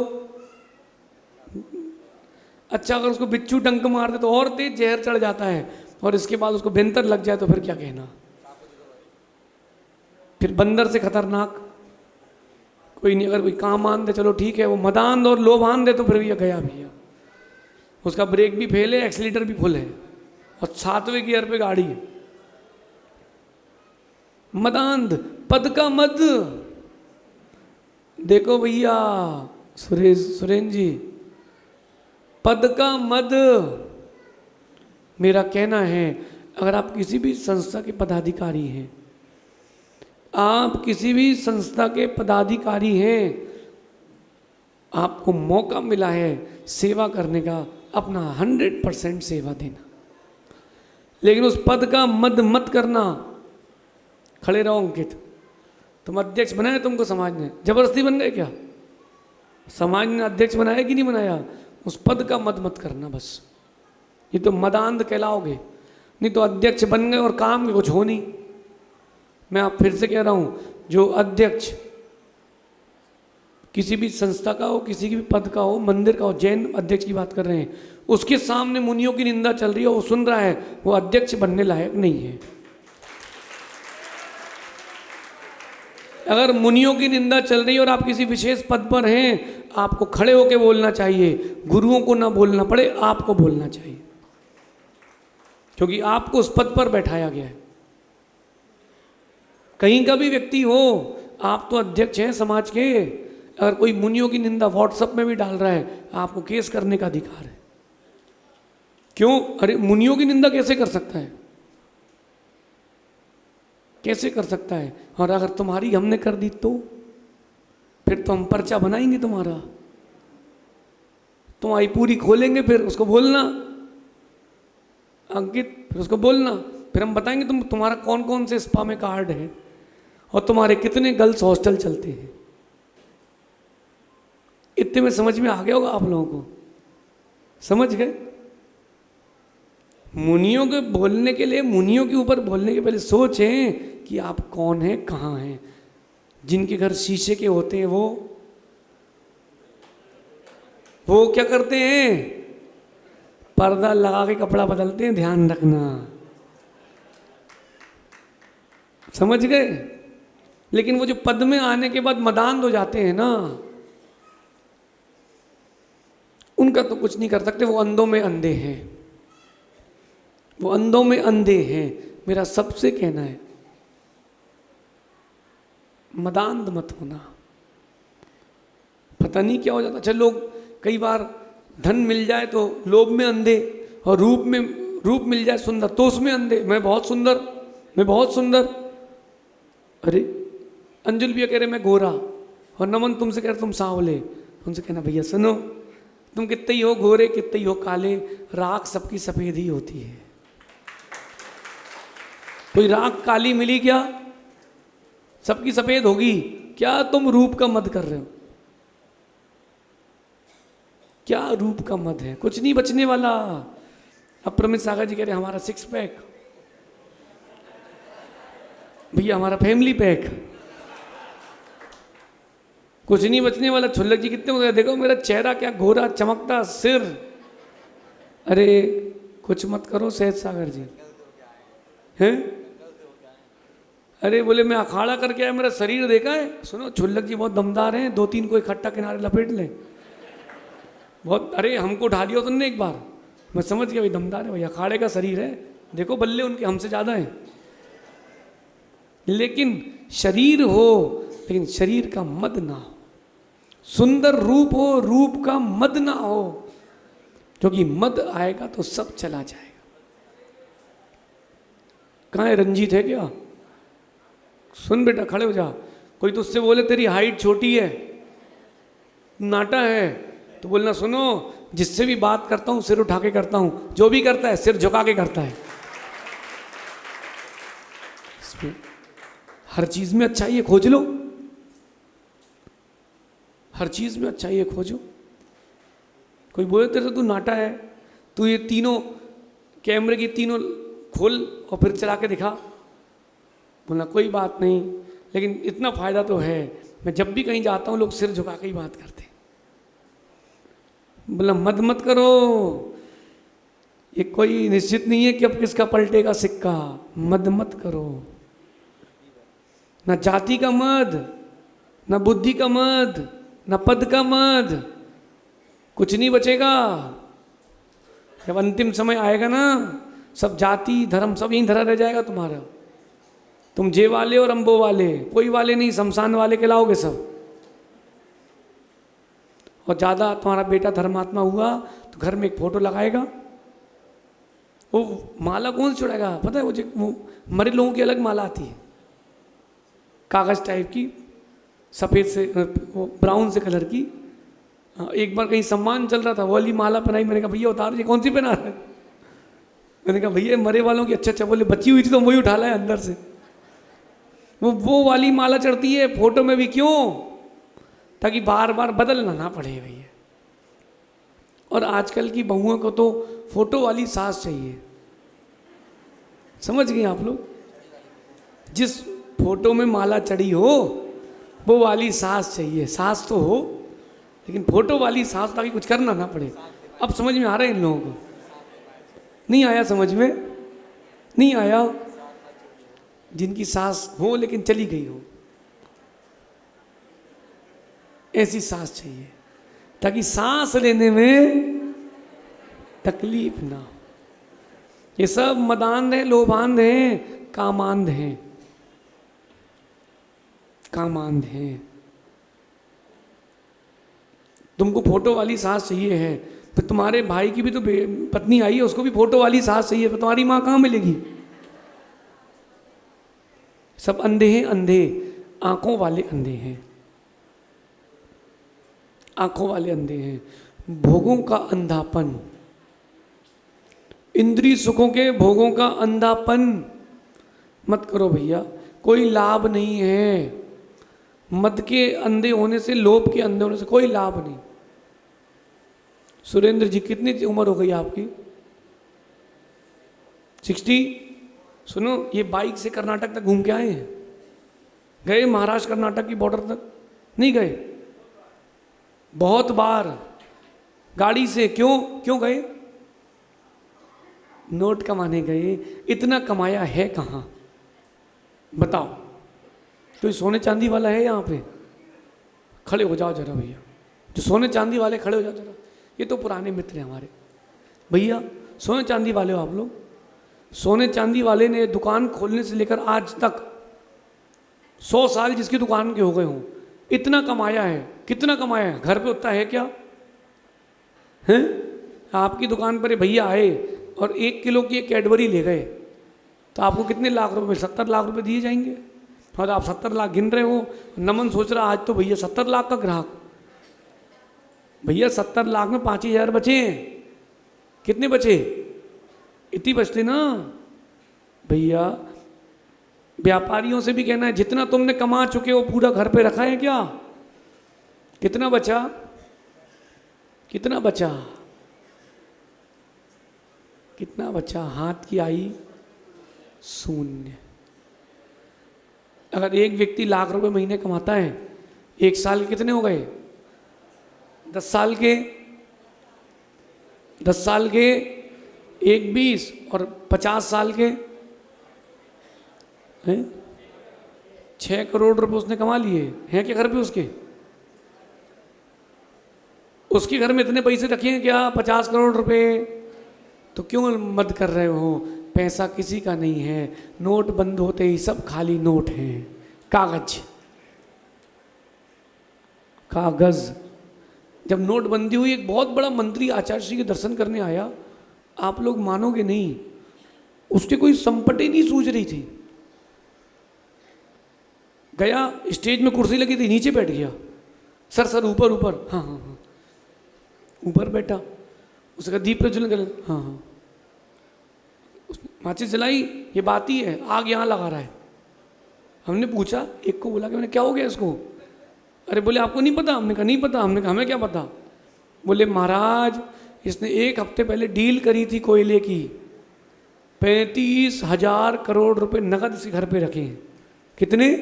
अच्छा, अगर उसको बिच्छू डंक मार दे तो और तेज जहर चढ़ जाता है, और इसके बाद उसको बेंतर लग जाए तो फिर क्या कहना? फिर बंदर से खतरनाक कोई नहीं। अगर कोई कामान दे चलो ठीक है, वो मदान और लोभान दे तो फिर ये गया भैया, उसका ब्रेक भी फेल है, एक्सीलेटर भी फुल है, और 7वें गियर पे गाड़ी है। मदांध, पद का मद, देखो भैया सुरेंद्र जी, पद का मद, मेरा कहना है अगर आप किसी भी संस्था के पदाधिकारी हैं, आप किसी भी संस्था के पदाधिकारी हैं, आपको मौका मिला है सेवा करने का, अपना 100% सेवा देना, लेकिन उस पद का मद मत करना। खड़े रहो अंकित, तुम अध्यक्ष बनाया तुमको समाज ने, जबरदस्ती बन गए क्या? समाज ने अध्यक्ष बनाया कि नहीं बनाया? उस पद का मद मत करना बस, ये तो मदांध कहलाओगे। नहीं तो अध्यक्ष बन गए और काम कुछ हो नहीं। मैं आप फिर से कह रहा हूं, जो अध्यक्ष किसी भी संस्था का हो, किसी भी पद का हो, मंदिर का हो, जैन अध्यक्ष की बात कर रहे हैं, उसके सामने मुनियों की निंदा चल रही है, वो सुन रहा है, वो अध्यक्ष बनने लायक नहीं है। अगर मुनियों की निंदा चल रही है और आप किसी विशेष पद पर हैं, आपको खड़े होकर बोलना चाहिए, गुरुओं को ना बोलना पड़े, आपको बोलना चाहिए, क्योंकि आपको उस पद पर बैठाया गया है। कहीं का भी व्यक्ति हो, आप तो अध्यक्ष हैं समाज के, अगर कोई मुनियों की निंदा व्हाट्सएप में भी डाल रहा है, आपको केस करने का अधिकार है। क्यों? अरे मुनियों की निंदा कैसे कर सकता है? कैसे कर सकता है? और अगर तुम्हारी हमने कर दी तो फिर तो हम पर्चा बनाएंगे तुम्हारा, तुम्हारी पूरी खोलेंगे, फिर उसको बोलना अंकित, फिर उसको बोलना, फिर हम बताएंगे तुम्हारा कौन कौन से स्पा में कार्ड है और तुम्हारे कितने गर्ल्स हॉस्टल चलते हैं। इतने में समझ में आ गया होगा आप लोगों को, समझ गए? मुनियों के बोलने के लिए, मुनियों के ऊपर बोलने के पहले सोचें कि आप कौन हैं, कहाँ हैं। जिनके घर शीशे के होते हैं वो क्या करते हैं? पर्दा लगा के कपड़ा बदलते हैं, ध्यान रखना, समझ गए? लेकिन वो जो पद में आने के बाद मदांध हो जाते हैं ना, उनका तो कुछ नहीं कर सकते, वो अंधों में अंधे हैं, वो अंधों में अंधे हैं। मेरा सबसे कहना है, मदांध मत होना। पता नहीं क्या हो जाता। अच्छा, लोग कई बार धन मिल जाए तो लोभ में अंधे, और रूप मिल जाए सुंदर तो उसमें अंधे। मैं बहुत सुंदर, मैं बहुत सुंदर। अरे अंजुल भैया कह रहे मैं गोरा, और नमन तुमसे कह रहे तुम सांवले। उनसे कहना भैया सुनो, तुम कितने ही हो गोरे, कितने ही हो काले, राख सबकी सफेद ही होती है। कोई राख काली मिली क्या? सबकी सफेद होगी क्या? तुम रूप का मद कर रहे हो। क्या रूप का मद है? कुछ नहीं बचने वाला। अब प्रमित सागर जी कह रहे हमारा 6 पैक, भैया हमारा फैमिली पैक, कुछ नहीं बचने वाला। छुल्लक जी कितने हो गए? देखो मेरा चेहरा क्या गोरा चमकता, सिर। अरे कुछ मत करो सहज सागर जी, हैं? अरे बोले मैं अखाड़ा करके आया, मेरा शरीर देखा है? सुनो छुल्लक जी बहुत दमदार हैं, 2-3 को इकट्ठा किनारे लपेट लें बहुत। अरे हमको उठा लिया तुमने एक बार, मैं समझ गया भाई दमदार है भाई, अखाड़े का शरीर है। देखो बल्ले उनके हमसे ज़्यादा हैं, लेकिन शरीर हो, लेकिन शरीर का मद ना हो। सुंदर रूप हो, रूप का मद ना हो, क्योंकि मद आएगा तो सब चला जाएगा। कहाँ है रंजीत? है क्या? सुन बेटा, खड़े हो जा। कोई तो उससे बोले तेरी हाइट छोटी है, नाटा है, तो बोलना सुनो, जिससे भी बात करता हूं सिर उठा के करता हूं, जो भी करता है सिर झुका के करता है। हर चीज में अच्छाई खोज लो, हर चीज में अच्छाई खोजो। कोई बोले तेरे से तू नाटा है, तू ये तीनों कैमरे की तीनों खोल और फिर चला के दिखा, बोलना कोई बात नहीं, लेकिन इतना फायदा तो है, मैं जब भी कहीं जाता हूँ लोग सिर झुका के ही बात करते हैं। बोला मत मत करो, ये कोई निश्चित नहीं है कि अब किसका पलटेगा सिक्का। मद मत करो, ना जाति का मद, ना बुद्धि का मद, ना पद का मद, कुछ नहीं बचेगा। जब अंतिम समय आएगा ना, सब जाति धर्म सब यहीं धरा रह जाएगा तुम्हारा। तुम जे वाले और अम्बो वाले, कोई वाले नहीं, शमशान वाले कहलाओगे सब। और ज़्यादा तुम्हारा बेटा धर्मात्मा हुआ तो घर में एक फोटो लगाएगा। वो माला कौन से चढ़ाएगा पता है? वो मरे लोगों की अलग माला आती है, कागज़ टाइप की, सफ़ेद से वो ब्राउन से कलर की। एक बार कहीं सम्मान चल रहा था, वो वाली माला पहनाई। मैंने कहा भैया उतार, ये कौन सी पहना रहा है? मैंने कहा भैया मरे वालों की अच्छा बोले, बची हुई थी तो वही उठा लाए अंदर से। वो वाली माला चढ़ती है फोटो में भी, क्यों? ताकि बार बार बदलना ना पड़े भैया। और आजकल की बहुओं को तो फोटो वाली सास चाहिए, समझ गए आप लोग? जिस फोटो में माला चढ़ी हो वो वाली सास चाहिए। सास तो हो लेकिन फोटो वाली सास, ताकि कुछ करना ना पड़े। अब समझ में आ रहा है इन लोगों को? नहीं आया समझ में? नहीं आया? जिनकी सास हो लेकिन चली गई हो, ऐसी सास चाहिए ताकि सांस लेने में तकलीफ ना हो। ये सब मदांध हैं, लोभांध हैं, कामांध हैं, कामांध हैं। तुमको फोटो वाली सास चाहिए है तो तुम्हारे भाई की भी तो पत्नी आई है, उसको भी फोटो वाली सास चाहिए, तो तुम्हारी माँ कहाँ मिलेगी? सब अंधे हैं, अंधे, आंखों वाले अंधे हैं, आंखों वाले अंधे हैं। भोगों का अंधापन, इंद्रिय सुखों के भोगों का अंधापन मत करो भैया, कोई लाभ नहीं है। मद के अंधे होने से, लोभ के अंधे होने से कोई लाभ नहीं। सुरेंद्र जी कितनी उम्र हो गई आपकी? 60? सुनो, ये बाइक से कर्नाटक तक घूम के आए हैं? गए महाराष्ट्र कर्नाटक की बॉर्डर तक? नहीं गए? बहुत बार गाड़ी से। क्यों गए? नोट कमाने गए। इतना कमाया है कहाँ बताओ? तो सोने चांदी वाला है यहाँ पे? खड़े हो जाओ जरा भैया, जो सोने चांदी वाले खड़े हो जाओ जरा। ये तो पुराने मित्र हैं हमारे भैया। सोने चांदी वाले हो आप लोग? सोने चांदी वाले ने दुकान खोलने से लेकर आज तक 100 साल जिसकी दुकान के हो गए हों, इतना कमाया है। कितना कमाया है? घर पे उतना है क्या? हैं? आपकी दुकान पर भैया आए और 1 किलो की एक कैडबरी ले गए तो आपको कितने लाख रुपए? 70 लाख रुपए दिए जाएंगे। और आप 70 लाख गिन रहे हो। नमन सोच रहा आज तो भैया 70 लाख का ग्राहक। भैया 70 लाख में 5,000 बचे हैं। कितने बचे? इतनी बचते ना भैया। व्यापारियों से भी कहना है, जितना तुमने कमा चुके हो पूरा घर पे रखा है क्या? कितना बचा? कितना बचा? कितना बचा? हाथ की आई शून्य। अगर एक व्यक्ति लाख रुपए महीने कमाता है, 1 साल के कितने हो गए? 10 साल के 10 साल के 1 20 और 50 साल के 6 करोड़ रुपए उसने कमा लिए हैं क्या घर पे उसके? उसके घर में इतने पैसे रखे हैं क्या? 50 करोड़ रुपए। तो क्यों मत कर रहे हो? पैसा किसी का नहीं है। नोट बंद होते ही सब खाली नोट हैं, कागज कागज। जब नोटबंदी हुई, एक बहुत बड़ा मंत्री आचार्य श्री के दर्शन करने आया। आप लोग मानोगे नहीं, उसके कोई संपत्ति नहीं सूझ रही थी। गया, स्टेज में कुर्सी लगी थी, नीचे बैठ गया। सर ऊपर ऊपर। हाँ हाँ हाँ, ऊपर बैठा। उसने कहा दीप प्रज्वलन कर। हाँ हाँ। उसने माचिस जलाई, ये बात ही है, आग यहाँ लगा रहा है। हमने पूछा, एक को बोला कि मैंने क्या हो गया इसको? अरे बोले आपको नहीं पता? हमने कहा नहीं पता। हमने कहा हमें क्या पता? बोले महाराज इसने 1 हफ्ते पहले डील करी थी कोयले की, 35,000 करोड़ रुपए नगद से घर पे रखे हैं। कितने?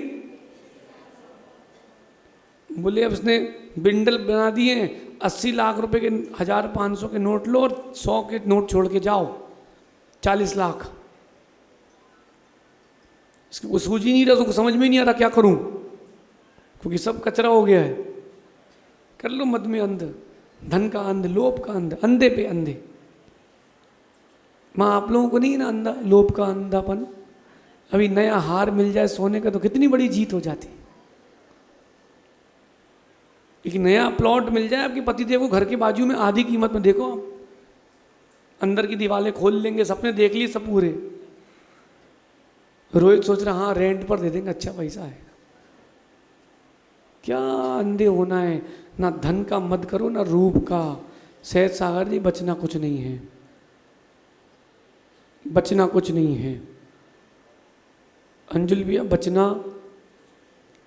बोले अब इसने बिंडल बना दिए, 80 लाख रुपए के 1,500 के नोट लो और 100 के नोट छोड़ के जाओ, 40 लाख। इसको कुछ सूझ ही नहीं रहा, उसको समझ में नहीं आ रहा क्या करूं, क्योंकि सब कचरा हो गया है। कर लो मद में अंध, धन का अंध, लोभ का अंध, अंधे पे अंधे। माँ आप लोगों को नहीं ना अंधा, लोभ का अंधापन? अभी नया हार मिल जाए सोने का तो कितनी बड़ी जीत हो जाती। एक नया प्लॉट मिल जाए आपके पतिदेव को घर के बाजू में आधी कीमत में, देखो आप अंदर की दीवारें खोल लेंगे, सपने देख लिए सब पूरे। रोहित सोच रहा हाँ रेंट पर दे देंगे, अच्छा पैसा है। क्या अंधे होना है, ना धन का मत करो ना रूप का। सहज सागर जी बचना कुछ नहीं है, बचना कुछ नहीं है। अंजुल भैया बचना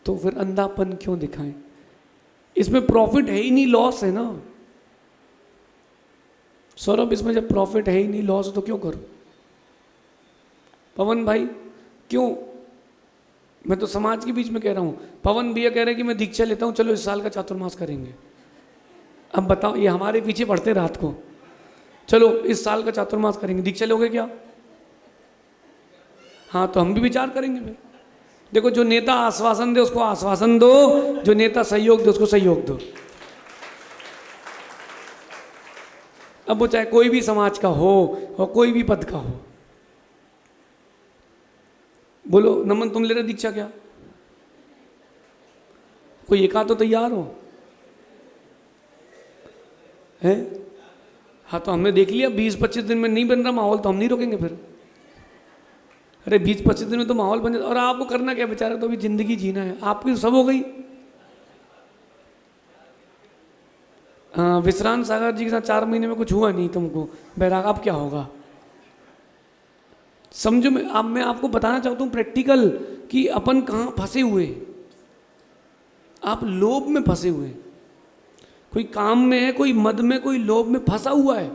तो फिर अंधापन क्यों दिखाएं? इसमें प्रॉफिट है ही नहीं, लॉस है ना। सौरभ इसमें जब प्रॉफिट है ही नहीं, लॉस तो क्यों करो? पवन भाई क्यों? मैं तो समाज के बीच में कह रहा हूँ। पवन भैया कह रहे हैं कि मैं दीक्षा लेता हूँ, चलो इस साल का चातुर्मास करेंगे। अब बताओ, ये हमारे पीछे पड़ते रात को, चलो इस साल का चातुर्मास करेंगे, दीक्षा लोगे क्या? हाँ तो हम भी विचार करेंगे फिर। देखो जो नेता आश्वासन दे उसको आश्वासन दो, जो नेता सहयोग दे उसको सहयोग दो। अब वो चाहे कोई भी समाज का हो और कोई भी पद का हो। बोलो नमन, तुम ले रहे दीक्षा क्या? कोई एक तो तैयार हो है? हाँ तो हमने देख लिया 20-25 दिन में नहीं बन रहा माहौल तो हम नहीं रोकेंगे फिर। अरे 20-25 दिन में तो माहौल बन जाता। और आपको करना क्या बेचारा, तो अभी जिंदगी जीना है, आपकी सब हो गई। विश्रांत सागर जी के साथ 4 महीने में कुछ हुआ नहीं तुमको, बैराग अब क्या होगा? समझो, मैं आपको बताना चाहता हूँ प्रैक्टिकल कि अपन कहाँ फंसे हुए। आप लोभ में फंसे हुए, कोई काम में है, कोई मद में, कोई लोभ में फंसा हुआ है,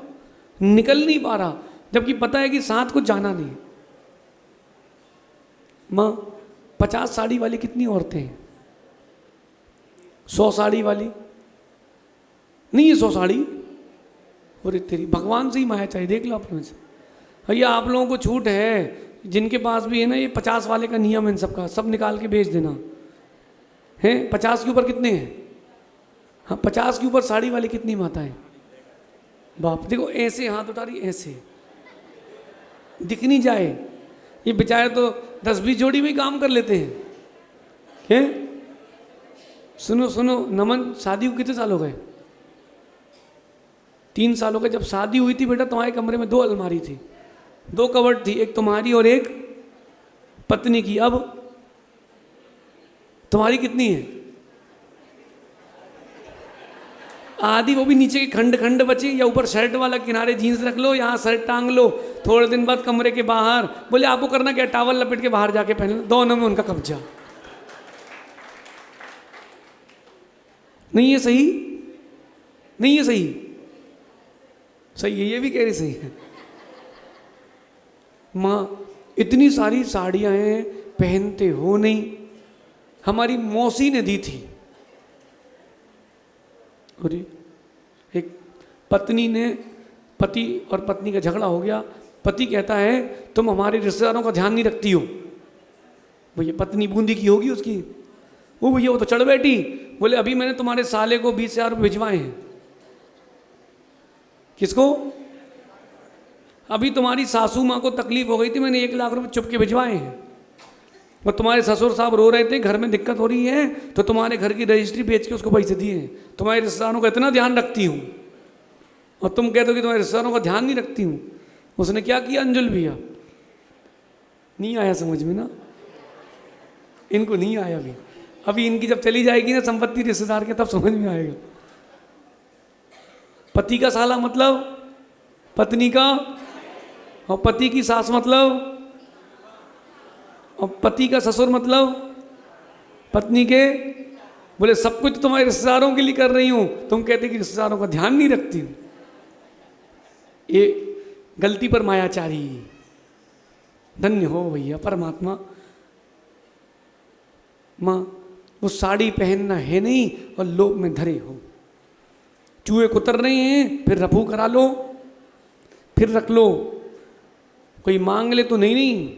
निकल नहीं पा रहा, जबकि पता है कि साथ को जाना नहीं। माँ 50 साड़ी वाली कितनी औरतें हैं? 100 साड़ी वाली नहीं है, 100 साड़ी। और तेरी भगवान से ही माया चाहिए, देख लो अपने से। भैया आप लोगों को छूट है, जिनके पास भी है ना, ये 50 वाले का नियम है इन सबका, सब निकाल के बेच देना है। 50 के ऊपर कितने हैं? हाँ 50 के ऊपर साड़ी वाली कितनी माताएं? बाप देखो ऐसे हाथ उठा रही, ऐसे दिख नहीं जाए। ये बेचारे तो 10-20 जोड़ी में काम कर लेते हैं। सुनो सुनो नमन, शादी को कितने साल हो गए? 3 साल हो गए। जब शादी हुई थी बेटा तुम्हारे कमरे में 2 अलमारी थी, 2 कबर्ड थी, एक तुम्हारी और एक पत्नी की। अब तुम्हारी कितनी है? आधी, वो भी नीचे के खंड खंड बचे, या ऊपर शर्ट वाला किनारे जीन्स रख लो, यहाँ शर्ट टांग लो, थोड़े दिन बाद कमरे के बाहर बोले आपको करना क्या, टावल लपेट के बाहर जाके पहन लो। दोनों में उनका कब्जा। नहीं है सही? नहीं है सही? सही है, ये भी कह रही सही है। माँ इतनी सारी साड़ियाँ हैं, पहनते हो नहीं। हमारी मौसी ने दी थी। और एक पत्नी ने, पति और पत्नी का झगड़ा हो गया। पति कहता है तुम हमारे रिश्तेदारों का ध्यान नहीं रखती हो। भैया पत्नी बूंदी की होगी उसकी, वो भैया वो तो चढ़ बैठी, बोले अभी मैंने तुम्हारे साले को 20,000 रुपये भिजवाए हैं। किसको? अभी तुम्हारी सासू माँ को तकलीफ हो गई थी, मैंने 1 लाख रुपए चुप के भिजवाए हैं। और तुम्हारे ससुर साहब रो रहे थे घर में दिक्कत हो रही है, तो तुम्हारे घर की रजिस्ट्री बेच के उसको पैसे दिए हैं। तुम्हारे रिश्तेदारों का इतना ध्यान रखती हूँ और तुम कहते हो कि तुम्हारे रिश्तेदारों का ध्यान नहीं रखती हूँ। उसने क्या किया अंजुल भैया? नहीं आया समझ में ना? इनको नहीं आया अभी। अभी इनकी जब चली जाएगी ना संपत्ति रिश्तेदार के, तब समझ में आएगा। पति का साला मतलब पत्नी का, और पति की सास मतलब, और पति का ससुर मतलब पत्नी के। बोले सब कुछ तुम्हारे रिश्तेदारों के लिए कर रही हूं, तुम कहते कि रिश्तेदारों का ध्यान नहीं रखती हूं। ये गलती पर मायाचारी। धन्य हो भैया परमात्मा। माँ वो साड़ी पहनना है नहीं और लोभ में धरे हो। चूहे कुतर रहे हैं, फिर रफू करा लो, फिर रख लो। कोई मांग ले तो नहीं नहीं,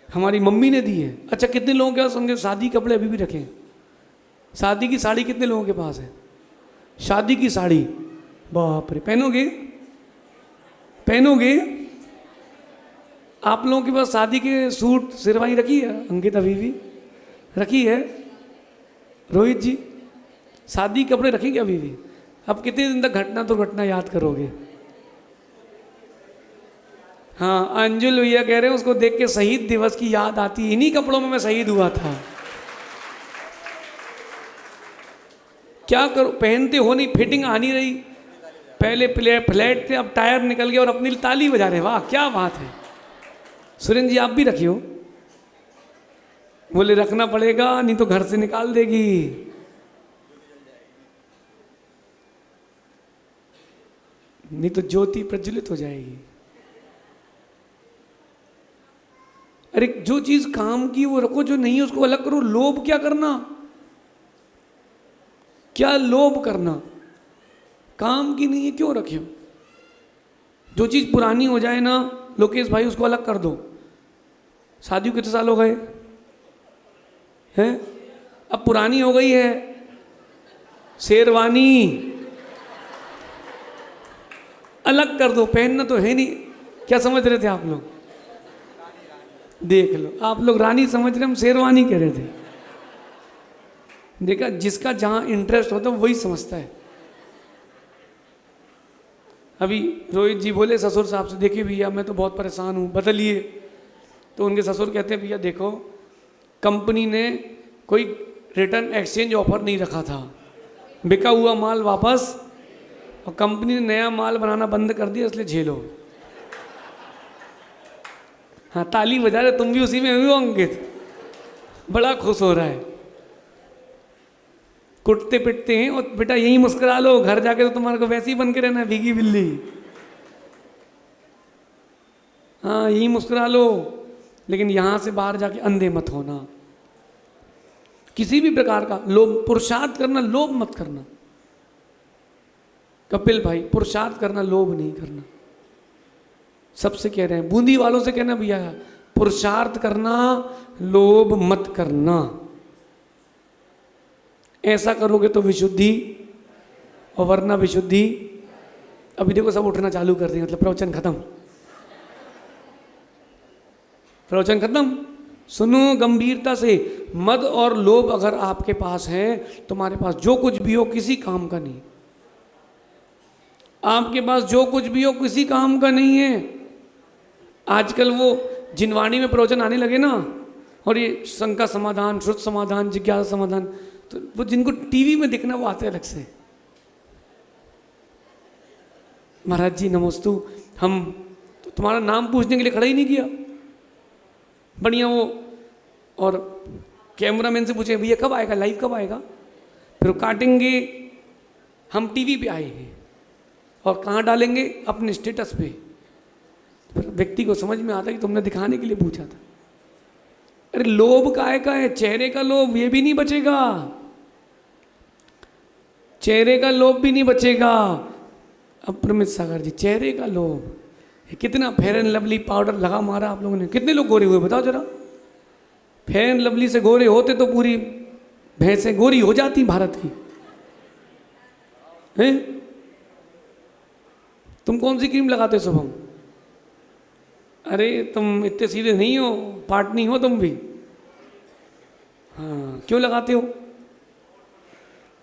हमारी मम्मी ने दी है। अच्छा कितने लोगों के पास होंगे शादी कपड़े अभी भी रखें? शादी की साड़ी कितने लोगों के पास है? शादी की साड़ी बाप रे, पहनोगे? पहनोगे? आप लोगों के पास शादी के सूट शेरवानी रखी है? अंकित अभी भी रखी है? रोहित जी शादी के कपड़े रखेंगे अभी भी? अब कितने दिन तक घटना तो घटना याद करोगे? हाँ, अंजुल भैया कह रहे हैं उसको देख के शहीद दिवस की याद आती है, इन्हीं कपड़ों में मैं शहीद हुआ था। क्या करो, पहनते हो नहीं, फिटिंग आ नहीं रही। पहले फ्लैट थे, अब टायर निकल गया और अपनी ताली बजा रहे। वाह क्या बात है। सुरेंद्र जी आप भी रखियो। बोले रखना पड़ेगा नहीं तो घर से निकाल देगी। नहीं तो ज्योति प्रज्वलित हो जाएगी। अरे जो चीज काम की वो रखो, जो नहीं है उसको अलग करो। लोभ क्या करना, क्या लोभ करना, काम की नहीं है क्यों रखे हो? जो चीज पुरानी हो जाए ना लोकेश भाई उसको अलग कर दो। शादी कितने साल हो गए हैं, अब पुरानी हो गई है शेरवानी, अलग कर दो, पहनना तो है नहीं। क्या समझ रहे थे आप लोग? देख लो, आप लोग रानी समझ रहे, हम शेरवानी कह रहे थे। देखा, जिसका जहां इंटरेस्ट होता है वही समझता है। अभी रोहित जी बोले ससुर साहब से, देखिए भैया मैं तो बहुत परेशान हूँ, बदलिए। तो उनके ससुर कहते हैं भैया देखो, कंपनी ने कोई रिटर्न एक्सचेंज ऑफर नहीं रखा था, बिका हुआ माल वापस, और कंपनी ने नया माल बनाना बंद कर दिया, इसलिए झेलो। हाँ ताली बजा रहे, तुम भी उसी में हुए अंकित, बड़ा खुश हो रहा है। कुटते पिटते हैं और बेटा यही मुस्कुरा लो, घर जाके तो तुम्हारे को वैसे ही बन के रहना है, भीगी बिल्ली। हाँ यही मुस्कुरा लो, लेकिन यहां से बाहर जाके अंधे मत होना। किसी भी प्रकार का लोभ, पुरुषार्थ करना, लोभ मत करना। कपिल भाई, पुरुषार्थ करना, लोभ नहीं करना। सबसे कह रहे हैं, बूंदी वालों से कहना भैया पुरुषार्थ करना, लोभ मत करना। ऐसा करोगे तो विशुद्धि, और वरना विशुद्धि। अभी देखो सब उठना चालू कर देंगे, मतलब प्रवचन खत्म, प्रवचन खत्म। सुनो गंभीरता से, मद और लोभ अगर आपके पास है, तुम्हारे पास जो कुछ भी हो किसी काम का नहीं। आपके पास जो कुछ भी हो किसी काम का नहीं है। आजकल वो जिनवाणी में प्रवचन आने लगे ना, और ये शंका समाधान, श्रुत समाधान, जिज्ञासा समाधान, तो वो जिनको टीवी में दिखना वो आते अलग से। महाराज जी नमस्तु, हम तो तुम्हारा नाम पूछने के लिए खड़ा ही नहीं किया, बढ़िया वो, और कैमरामैन से पूछे भैया कब आएगा, लाइव कब आएगा, फिर काटेंगे, हम टीवी पे आए हैं, और कहाँ डालेंगे, अपने स्टेटस पे। फिर व्यक्ति को समझ में आता है कि तुमने दिखाने के लिए पूछा था। अरे लोभ काय का है, चेहरे का लोभ, ये भी नहीं बचेगा, चेहरे का लोभ भी नहीं बचेगा। अब प्रमित सागर जी, चेहरे का लोभ, कितना फेयर एंड लवली पाउडर लगा मारा आप लोगों ने, कितने लोग गोरे हुए बताओ जरा। फेयर एंड लवली से गोरे होते तो पूरी भैंसें गोरी हो जाती भारत की, हैं? तुम कौन सी क्रीम लगाते हो शुभम? अरे तुम इतने सीधे नहीं हो, पाटनी हो तुम भी। हाँ क्यों लगाते हो?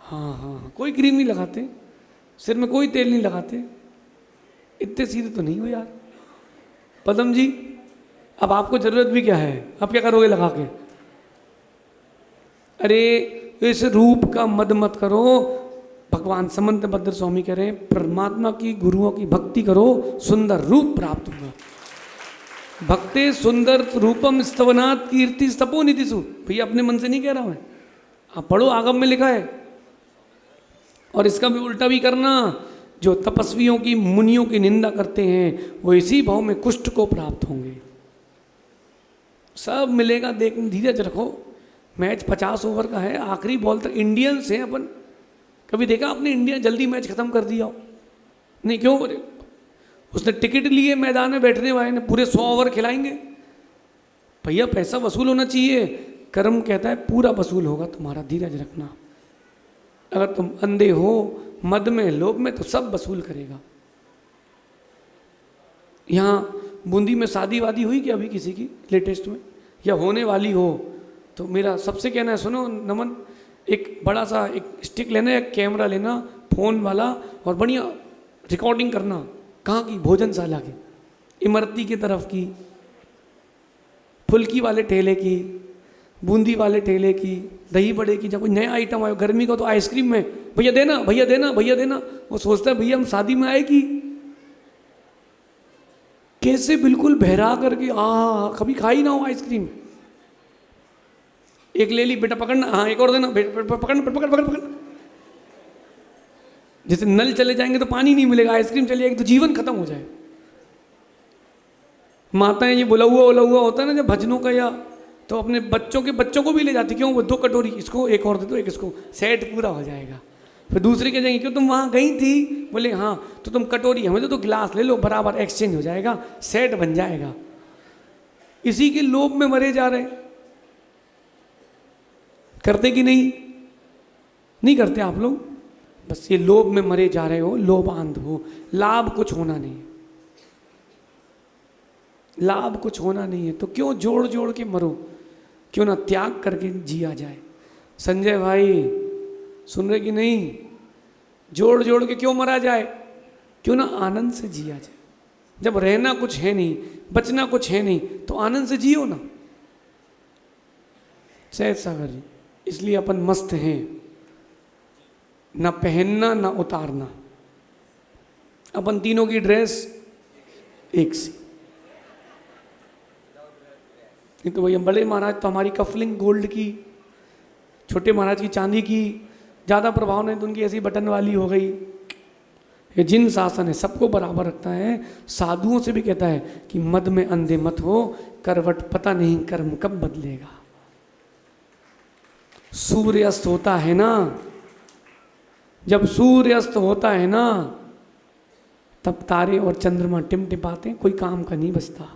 हाँ हाँ, कोई क्रीम नहीं लगाते, सिर में कोई तेल नहीं लगाते, इतने सीधे तो नहीं हो यार। पदम जी, अब आपको जरूरत भी क्या है, अब क्या करोगे लगा के? अरे इस रूप का मद मत करो। भगवान समंत भद्र स्वामी कह रहे हैं, परमात्मा की, गुरुओं की भक्ति करो, सुंदर रूप प्राप्त होगा। भक्ते सुंदर रूपम स्तवनात् कीर्ति स्तपो निधिसु। भैया अपने मन से नहीं कह रहा मैं, आप पढ़ो, आगम में लिखा है। और इसका भी उल्टा भी करना, जो तपस्वियों की, मुनियों की निंदा करते हैं वो इसी भाव में कुष्ठ को प्राप्त होंगे। सब मिलेगा, देख धीरज रखो। मैच 50 ओवर का है, आखिरी बॉल तक इंडियंस हैं अपन। कभी देखा आपने इंडिया जल्दी मैच खत्म कर दिया हो? नहीं, क्यों? उसने टिकट लिए, मैदान में बैठने वाले ने पूरे 100 ओवर खिलाएंगे। भैया पैसा वसूल होना चाहिए, कर्म कहता है पूरा वसूल होगा तुम्हारा, धीरज रखना। अगर तुम अंधे हो मद में, लोभ में, तो सब वसूल करेगा। यहाँ बूंदी में शादी वादी हुई क्या अभी किसी की लेटेस्ट में, या होने वाली हो? तो मेरा सबसे कहना है, सुनो नमन, एक बड़ा सा एक स्टिक लेना, एक कैमरा लेना फ़ोन वाला, और बढ़िया रिकॉर्डिंग करना। कहाँ की? भोजनशाला की, इमरती की तरफ की, फुल्की वाले ठेले की, बूंदी वाले ठेले की, दही बड़े की। जब कोई नया आइटम आए, गर्मी का तो आइसक्रीम में, भैया देना भैया देना भैया देना, वो सोचता है भैया हम शादी में आए कि कैसे बिल्कुल बहरा करके, कभी खाई ना हो आइसक्रीम। एक ले ली, बेटा पकड़ना, हाँ एक और देना, पकड़ पकड़ पकड़ पकड़। जैसे नल चले जाएंगे तो पानी नहीं मिलेगा, आइसक्रीम चली जाएगी तो जीवन खत्म हो जाए। माताएं ये बोला हुआ होता है ना जब भजनों का, या तो अपने बच्चों को भी ले जाती, क्यों? वो 2 कटोरी इसको, एक और दे दो, एक इसको, सेट पूरा हो जाएगा। फिर दूसरे के जाएंगे, क्यों तुम वहाँ गई थी? बोले हाँ, तो तुम कटोरी हमें दे दो, गिलास ले लो, बराबर एक्सचेंज हो जाएगा, सेट बन जाएगा। इसी के लोभ में मरे जा रहे। करते कि नहीं? नहीं करते आप लोग? बस ये लोभ में मरे जा रहे हो, लोभ आंध हो। लाभ कुछ होना नहीं है, लाभ कुछ होना नहीं है, तो क्यों जोड़ जोड़ के मरो? क्यों ना त्याग करके जिया जाए। संजय भाई सुन रहे कि नहीं? जोड़ जोड़ के क्यों मरा जाए? क्यों ना आनंद से जिया जाए। जब रहना कुछ है नहीं, बचना कुछ है नहीं, तो आनंद से जियो ना। सैयद सागर जी, इसलिए अपन मस्त हैं, ना पहनना ना उतारना, अपन तीनों की ड्रेस एक सी। नहीं तो भैया बड़े महाराज तो हमारी कफलिंग गोल्ड की, छोटे महाराज की चांदी की, ज़्यादा प्रभाव नहीं तो उनकी ऐसी बटन वाली हो गई। ये जिन शासन है सबको बराबर रखता है। साधुओं से भी कहता है कि मद में अंधे मत हो, करवट पता नहीं कर्म कब बदलेगा। सूर्यास्त होता है ना, जब सूर्यास्त होता है ना, तब तारे और चंद्रमा टिमटिमाते, कोई काम का नहीं बचता।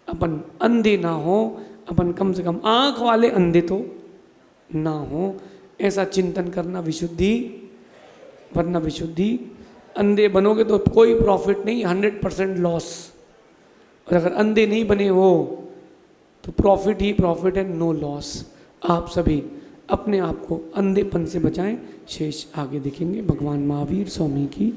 अपन अंधे ना हो, अपन कम से कम आंख वाले अंधे तो ना हो, ऐसा चिंतन करना विशुद्धि, वरना विशुद्धि। अंधे बनोगे तो कोई प्रॉफिट नहीं, 100% लॉस। और अगर अंधे नहीं बने हो तो प्रॉफिट ही प्रॉफिट है, नो लॉस। आप सभी अपने आप को अंधेपन से बचाएं। शेष आगे देखेंगे। भगवान महावीर स्वामी की